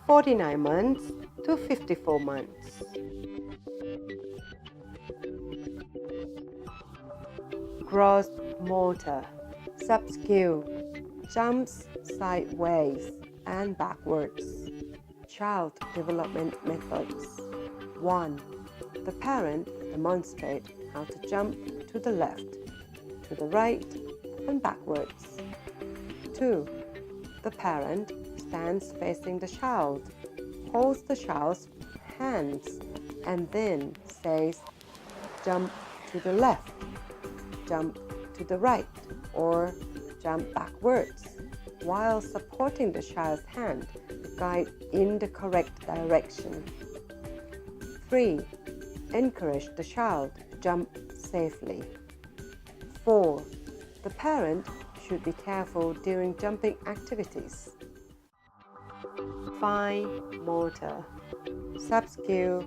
49 months to 54 months. Gross motor, sub-skill, jumps sideways and backwards. Child development methods. 1. The parent demonstrates how to jump to the left, to the right, and backwards. 2. The parent stands facing the child, holds the child's hands, and then says, "Jump to the left, jump to the right," or "jump backwards," while supporting the child's hand to guide in the correct direction. 3. Encourage the child to jump safely. 4. The parent should be careful during jumping activities. Fine motor, sub-skill,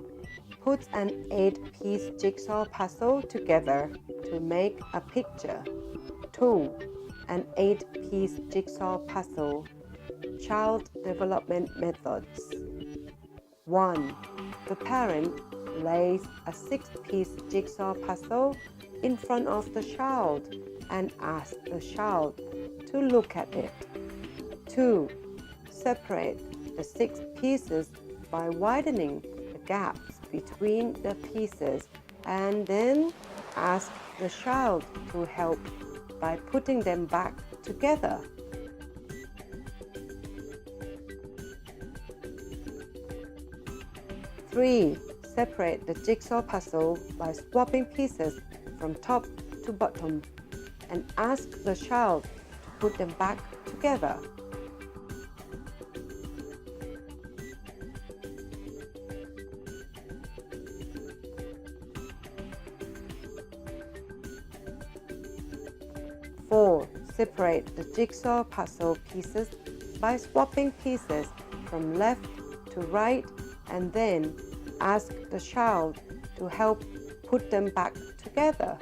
puts an 8-piece jigsaw puzzle together to make a picture. 2. An 8-piece jigsaw puzzle. Child development methods. 1. The parent lays a 6-piece jigsaw puzzle in front of the child and asks the child to look at it. 2. Separate the 6 pieces by widening the gaps between the pieces and then ask the child to help by putting them back together. 3. Separate the jigsaw puzzle by swapping pieces from top to bottom and ask the child to put them back together. 4. Separate the jigsaw puzzle pieces by swapping pieces from left to right and then ask the child to help put them back together.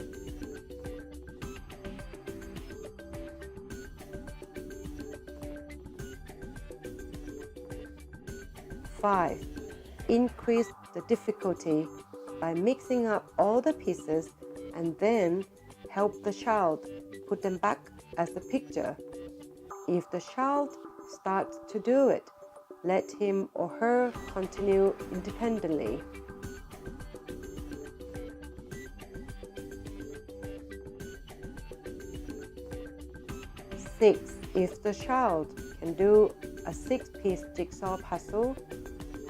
5. Increase the difficulty by mixing up all the pieces and then help the child put them back as a picture. If the child starts to do it, let him or her continue independently. 6. If the child can do a 6-piece jigsaw puzzle,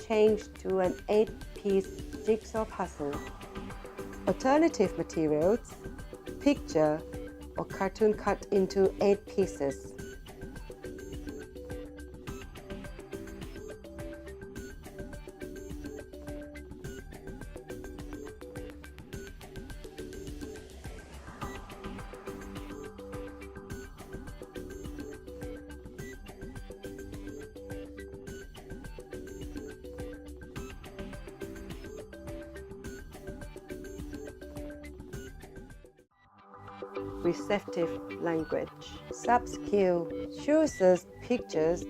change to an 8-piece jigsaw puzzle. Alternative materials: picture or cartoon cut into 8 pieces. Receptive language. Sub-skill chooses pictures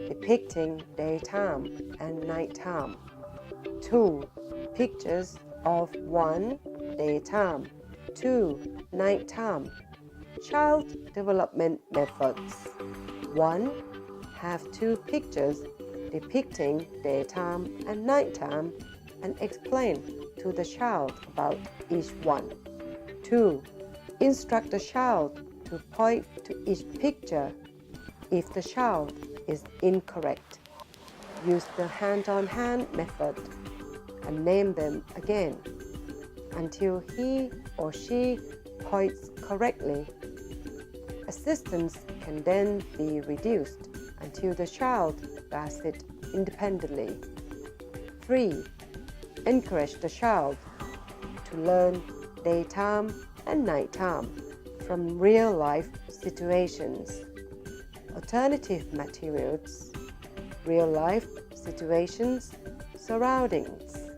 depicting daytime and nighttime. 2. Pictures of 1. Daytime, 2. Nighttime. Child development methods. 1. Have 2 pictures depicting daytime and nighttime and explain to the child about each one. 2. Instruct the child to point to each picture. If the child is incorrect, use the hand-on-hand method and name them again until he or she points correctly. Assistance can then be reduced until the child does it independently. 3. Encourage the child to learn daytime and nighttime from real-life situations. Alternative materials: real-life situations, surroundings,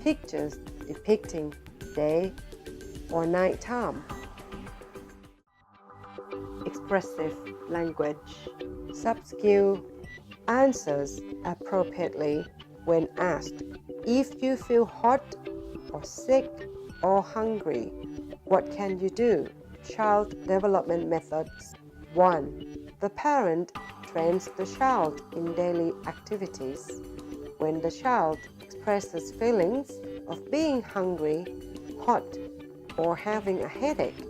pictures depicting day or nighttime. Expressive language. Sub-skill Answers appropriately when asked. If you feel hot or sick or hungry, what can you do? Child development methods. 1. The parent trains the child in daily activities. When the child expresses feelings of being hungry, hot, or having a headache,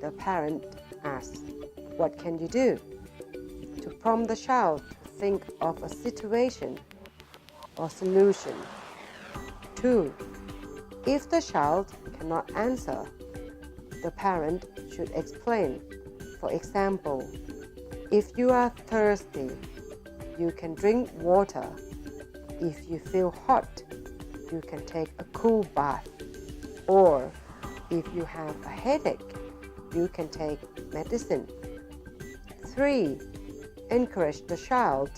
the parent asks, "What can you do?" to prompt the child to think of a situation or solution. 2. If the child cannot answer, the parent should explain. For example, if you are thirsty, you can drink water. If you feel hot, you can take a cool bath. Or if you have a headache, you can take medicine. 3. Encourage the child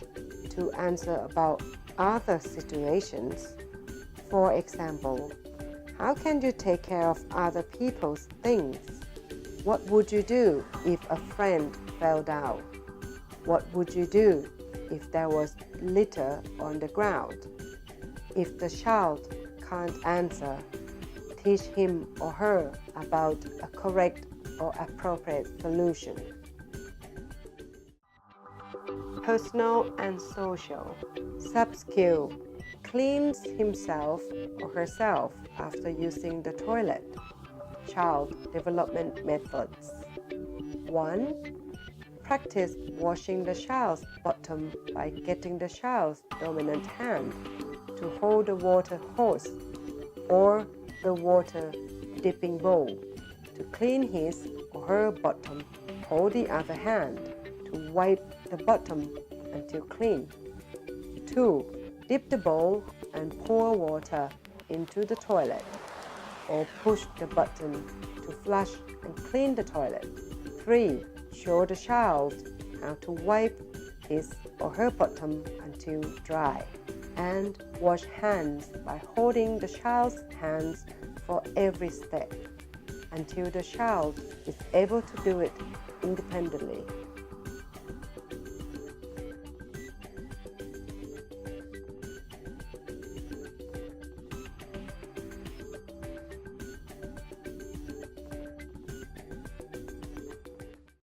to answer about other situations. For example, how can you take care of other people's things? What would you do if a friend fell down? What would you do if there was litter on the ground? If the child can't answer, teach him or her about a correct or appropriate solution. Personal and social. Sub-skill. Cleans himself or herself after using the toilet. Child development methods. 1. Practice washing the child's bottom by getting the child's dominant hand to hold the water hose or the water dipping bowl. To clean his or her bottom, hold the other hand to wipe the bottom until clean. 2. Dip the bowl and pour water into the toilet, or push the button to flush and clean the toilet. 3. Show the child how to wipe his or her bottom until dry, and wash hands by holding the child's hands for every step until the child is able to do it independently.